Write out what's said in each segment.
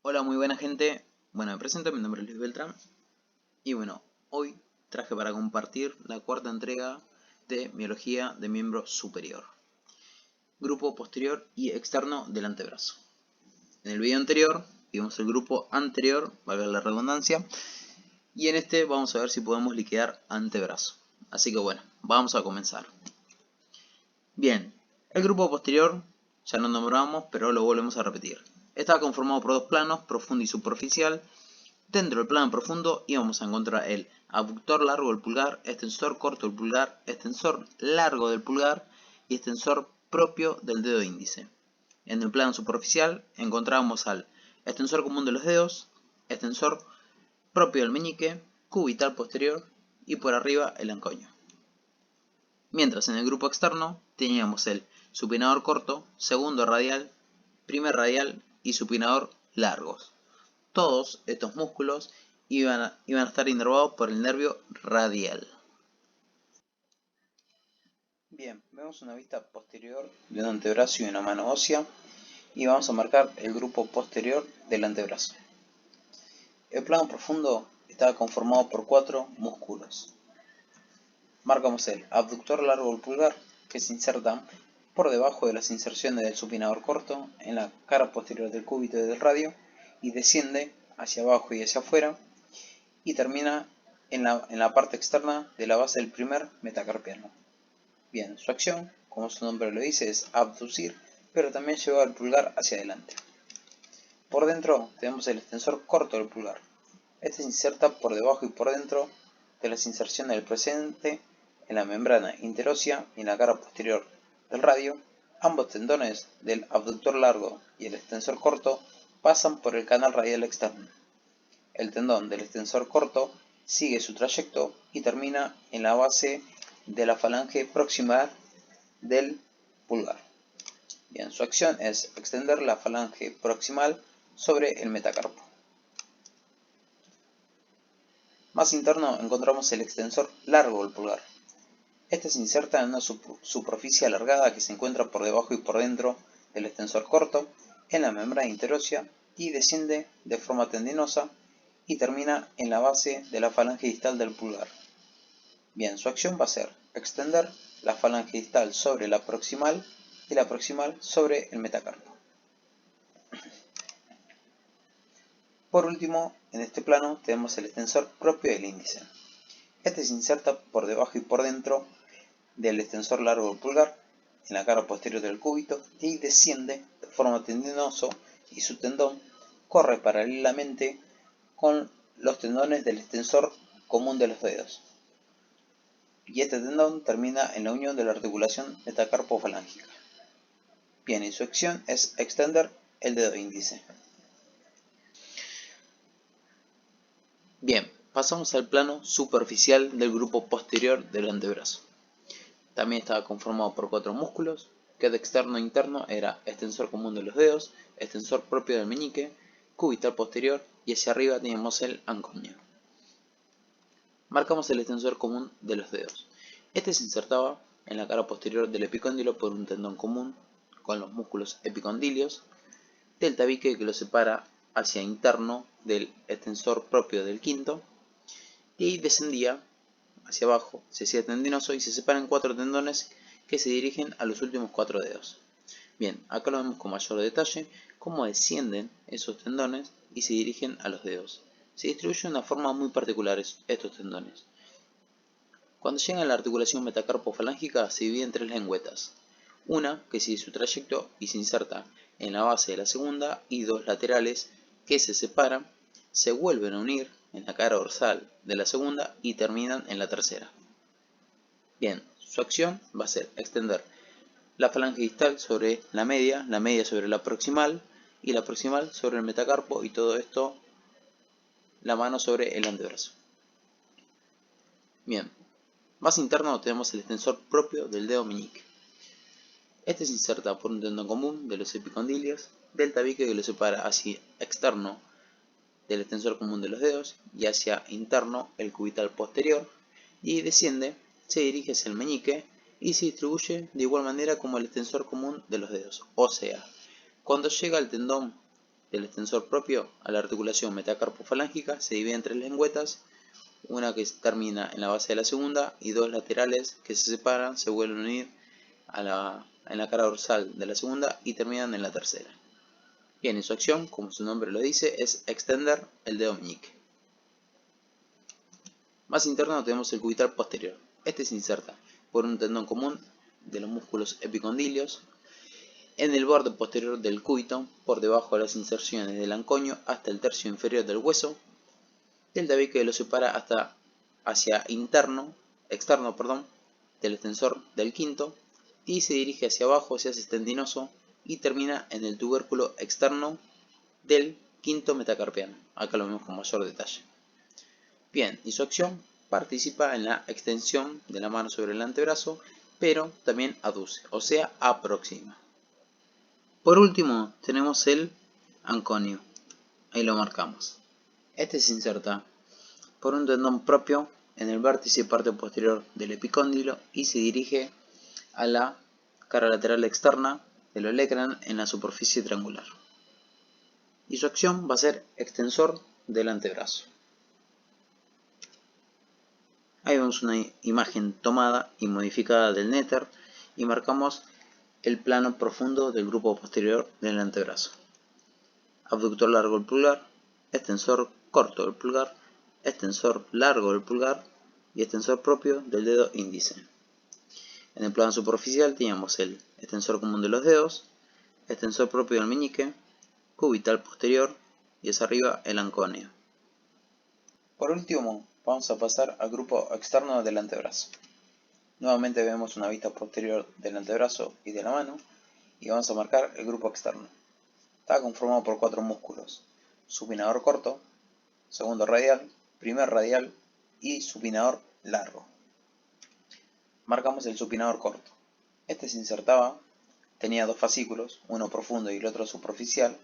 Hola, muy buena gente. Bueno, me presento, mi nombre es Luis Beltrán. Y bueno, hoy traje para compartir la cuarta entrega de Miología de miembro superior. Grupo posterior y externo del antebrazo. En el video anterior vimos el grupo anterior, valga la redundancia. Y en este vamos a ver si podemos liquidar antebrazo. Así que bueno, vamos a comenzar. Bien, el grupo posterior ya lo nombramos, pero lo volvemos a repetir. Está conformado por dos planos, profundo y superficial. Dentro del plano profundo íbamos a encontrar el abductor largo del pulgar, extensor corto del pulgar, extensor largo del pulgar y extensor propio del dedo índice. En el plano superficial encontramos al extensor común de los dedos, extensor propio del meñique, cubital posterior y por arriba el ancoño. Mientras en el grupo externo teníamos el supinador corto, segundo radial, primer radial y supinador largos. Todos estos músculos iban a estar inervados por el nervio radial. Bien, vemos una vista posterior de un antebrazo y una mano ósea y vamos a marcar el grupo posterior del antebrazo. El plano profundo está conformado por 4 músculos. Marcamos el abductor largo del pulgar, que se inserta por debajo de las inserciones del supinador corto en la cara posterior del cúbito y del radio y desciende hacia abajo y hacia afuera y termina en la parte externa de la base del primer metacarpiano. Bien, su acción, como su nombre lo dice, es abducir, pero también llevar el pulgar hacia adelante. Por dentro tenemos el extensor corto del pulgar. Este se inserta por debajo y por dentro de las inserciones del presente en la membrana interósea y en la cara posterior del radio. Ambos tendones del abductor largo y el extensor corto pasan por el canal radial externo. El tendón del extensor corto sigue su trayecto y termina en la base de la falange proximal del pulgar. Bien, su acción es extender la falange proximal sobre el metacarpo. Más interno encontramos el extensor largo del pulgar. Este se inserta en una superficie alargada que se encuentra por debajo y por dentro del extensor corto en la membrana interósea y desciende de forma tendinosa y termina en la base de la falange distal del pulgar. Bien, su acción va a ser extender la falange distal sobre la proximal y la proximal sobre el metacarpo. Por último, en este plano tenemos el extensor propio del índice. Este se inserta por debajo y por dentro del extensor largo del pulgar en la cara posterior del cúbito y desciende de forma tendinosa y su tendón corre paralelamente con los tendones del extensor común de los dedos. Y este tendón termina en la unión de la articulación metacarpofalángica. Bien, y su acción es extender el dedo índice. Bien, pasamos al plano superficial del grupo posterior del antebrazo. También estaba conformado por 4 músculos, que de externo a interno era extensor común de los dedos, extensor propio del meñique, cubital posterior y hacia arriba teníamos el ancoño. Marcamos el extensor común de los dedos. Este se insertaba en la cara posterior del epicóndilo por un tendón común con los músculos epicondilios del tabique que lo separa hacia interno del extensor propio del quinto y ahí descendía hacia abajo, se hacía tendinoso y se separan 4 tendones que se dirigen a los últimos 4 dedos. Bien, acá lo vemos con mayor detalle, cómo descienden esos tendones y se dirigen a los dedos. Se distribuyen de una forma muy particular estos tendones. Cuando llegan a la articulación metacarpofalángica se divide en 3 lengüetas. Una que sigue su trayecto y se inserta en la base de la segunda y 2 laterales que se separan, se vuelven a unir en la cara dorsal de la segunda y terminan en la tercera. Bien, su acción va a ser extender la falange distal sobre la media sobre la proximal y la proximal sobre el metacarpo y todo esto la mano sobre el antebrazo. Bien, más interno tenemos el extensor propio del dedo meñique. Este se inserta por un tendón común de los epicondilios del tabique que lo separa hacia externo del extensor común de los dedos y hacia interno el cubital posterior y desciende, se dirige hacia el meñique y se distribuye de igual manera como el extensor común de los dedos. O sea, cuando llega al tendón del extensor propio a la articulación metacarpofalángica se divide en 3 lengüetas, una que termina en la base de la segunda y 2 laterales que se separan, se vuelven a unir en la cara dorsal de la segunda y terminan en la tercera. Bien, y su acción, como su nombre lo dice, es extender el dedo meñique. Más interno tenemos el cubital posterior. Este se inserta por un tendón común de los músculos epicondilios en el borde posterior del cúbito, por debajo de las inserciones del anconio hasta el tercio inferior del hueso, del tabique que lo separa hasta hacia externo del extensor del quinto, y se dirige hacia abajo, se hace tendinoso y termina en el tubérculo externo del quinto metacarpiano. Acá lo vemos con mayor detalle. Bien, y su acción participa en la extensión de la mano sobre el antebrazo, pero también aduce, o sea, aproxima. Por último, tenemos el anconio. Ahí lo marcamos. Este se inserta por un tendón propio en el vértice y parte posterior del epicóndilo y se dirige a la cara lateral externa del olecranon en la superficie triangular. Y su acción va a ser extensor del antebrazo. Ahí vemos una imagen tomada y modificada del néter y marcamos el plano profundo del grupo posterior del antebrazo. Abductor largo del pulgar, extensor corto del pulgar, extensor largo del pulgar y extensor propio del dedo índice. En el plano superficial teníamos el extensor común de los dedos, extensor propio del meñique, cubital posterior y hacia arriba el anconio. Por último, vamos a pasar al grupo externo del antebrazo. Nuevamente vemos una vista posterior del antebrazo y de la mano y vamos a marcar el grupo externo. Está conformado por 4 músculos: supinador corto, segundo radial, primer radial y supinador largo. Marcamos el supinador corto. Este se insertaba, tenía 2 fascículos, uno profundo y el otro superficial.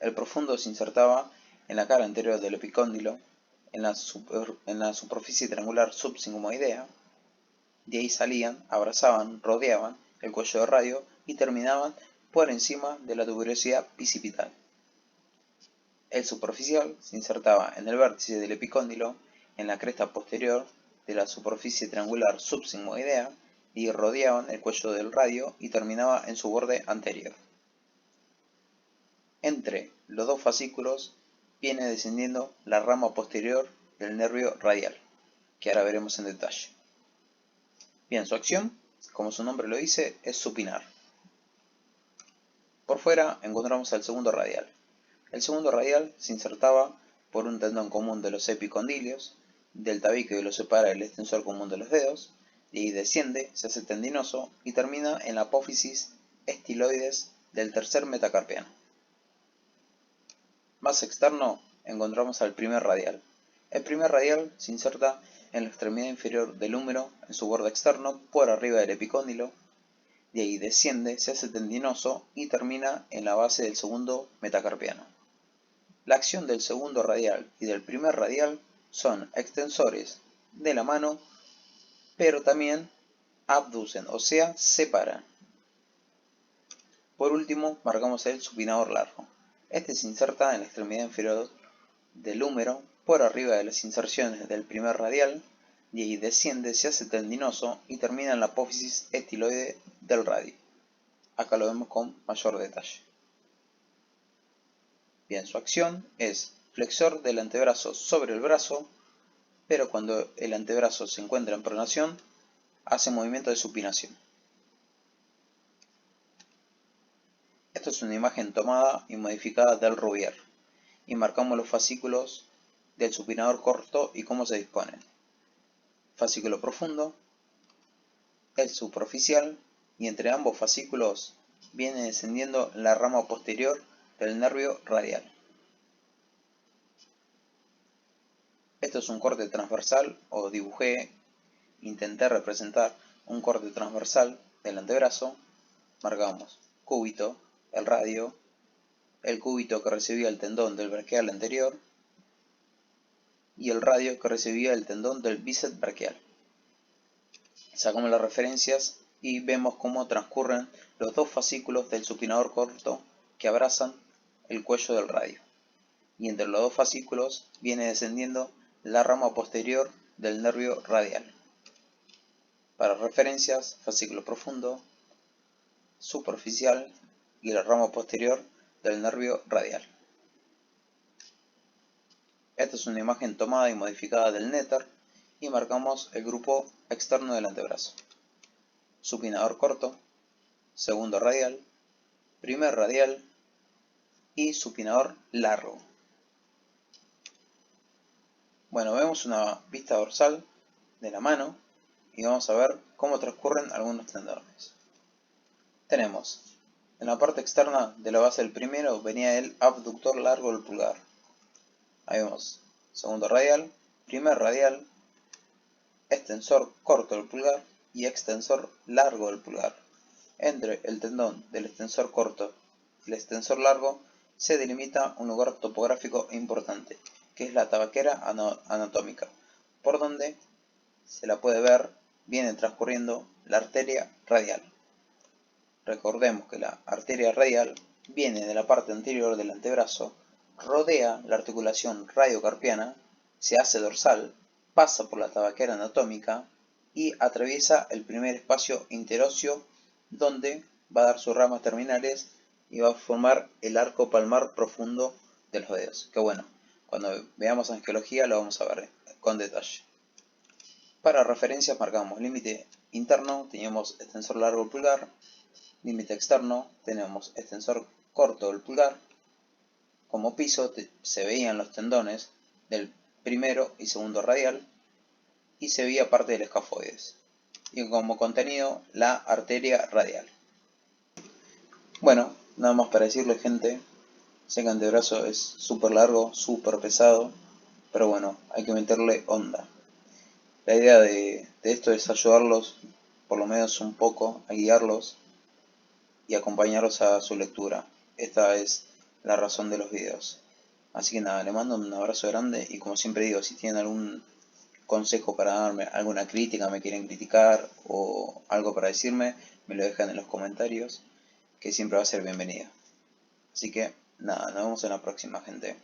El profundo se insertaba en la cara anterior del epicóndilo, en la superficie triangular subsigmoidea. De ahí salían, abrazaban, rodeaban el cuello de radio y terminaban por encima de la tuberosidad bicipital. El superficial se insertaba en el vértice del epicóndilo, en la cresta posterior de la superficie triangular subsigmoidea, y rodeaban el cuello del radio y terminaba en su borde anterior. Entre los 2 fascículos viene descendiendo la rama posterior del nervio radial, que ahora veremos en detalle. Bien, su acción, como su nombre lo dice, es supinar. Por fuera encontramos al segundo radial. El segundo radial se insertaba por un tendón común de los epicondilios, del tabique que lo separa el extensor común de los dedos, y ahí desciende, se hace tendinoso y termina en la apófisis estiloides del tercer metacarpiano. Más externo encontramos al primer radial. El primer radial se inserta en la extremidad inferior del húmero, en su borde externo, por arriba del epicóndilo. De ahí desciende, se hace tendinoso y termina en la base del segundo metacarpiano. La acción del segundo radial y del primer radial son extensores de la mano, pero también abducen, o sea, separan. Por último, marcamos el supinador largo. Este se inserta en la extremidad inferior del húmero, por arriba de las inserciones del primer radial, y ahí desciende, se hace tendinoso y termina en la apófisis estiloide del radio. Acá lo vemos con mayor detalle. Bien, su acción es flexor del antebrazo sobre el brazo, pero cuando el antebrazo se encuentra en pronación, hace movimiento de supinación. Esto es una imagen tomada y modificada del Rouvier, y marcamos los fascículos del supinador corto y cómo se disponen. Fascículo profundo, el superficial, y entre ambos fascículos viene descendiendo la rama posterior del nervio radial. Esto es un corte transversal, o intenté representar un corte transversal del antebrazo. Marcamos cúbito, el radio, el cúbito que recibía el tendón del braquial anterior y el radio que recibía el tendón del bíceps braquial. Sacamos las referencias y vemos cómo transcurren los 2 fascículos del supinador corto que abrazan el cuello del radio, y entre los dos fascículos viene descendiendo la rama posterior del nervio radial. Para referencias, fascículo profundo, superficial y la rama posterior del nervio radial. Esta es una imagen tomada y modificada del Nether y marcamos el grupo externo del antebrazo. Supinador corto, segundo radial, primer radial y supinador largo. Bueno, vemos una vista dorsal de la mano y vamos a ver cómo transcurren algunos tendones. Tenemos en la parte externa de la base del primero venía el abductor largo del pulgar. Ahí vemos segundo radial, primer radial, extensor corto del pulgar y extensor largo del pulgar. Entre el tendón del extensor corto y el extensor largo se delimita un lugar topográfico importante, que es la tabaquera anatómica, por donde se la puede ver, viene transcurriendo la arteria radial. Recordemos que la arteria radial viene de la parte anterior del antebrazo, rodea la articulación radiocarpiana, se hace dorsal, pasa por la tabaquera anatómica y atraviesa el primer espacio interóseo, donde va a dar sus ramas terminales y va a formar el arco palmar profundo de los dedos. Que bueno, cuando veamos angiología lo vamos a ver con detalle. Para referencias marcamos límite interno, teníamos extensor largo del pulgar, límite externo, tenemos extensor corto del pulgar. Como piso se veían los tendones del primero y segundo radial y se veía parte del escafoides. Y como contenido, la arteria radial. Bueno, nada más para decirle, gente, sé que antebrazo es súper largo, súper pesado, pero bueno, hay que meterle onda. La idea de esto es ayudarlos, por lo menos un poco, a guiarlos y acompañarlos a su lectura. Esta es la razón de los videos. Así que nada, le mando un abrazo grande y como siempre digo, si tienen algún consejo para darme, alguna crítica, me quieren criticar o algo para decirme, me lo dejan en los comentarios, que siempre va a ser bienvenido. Así que nada, nos vemos en la próxima, gente.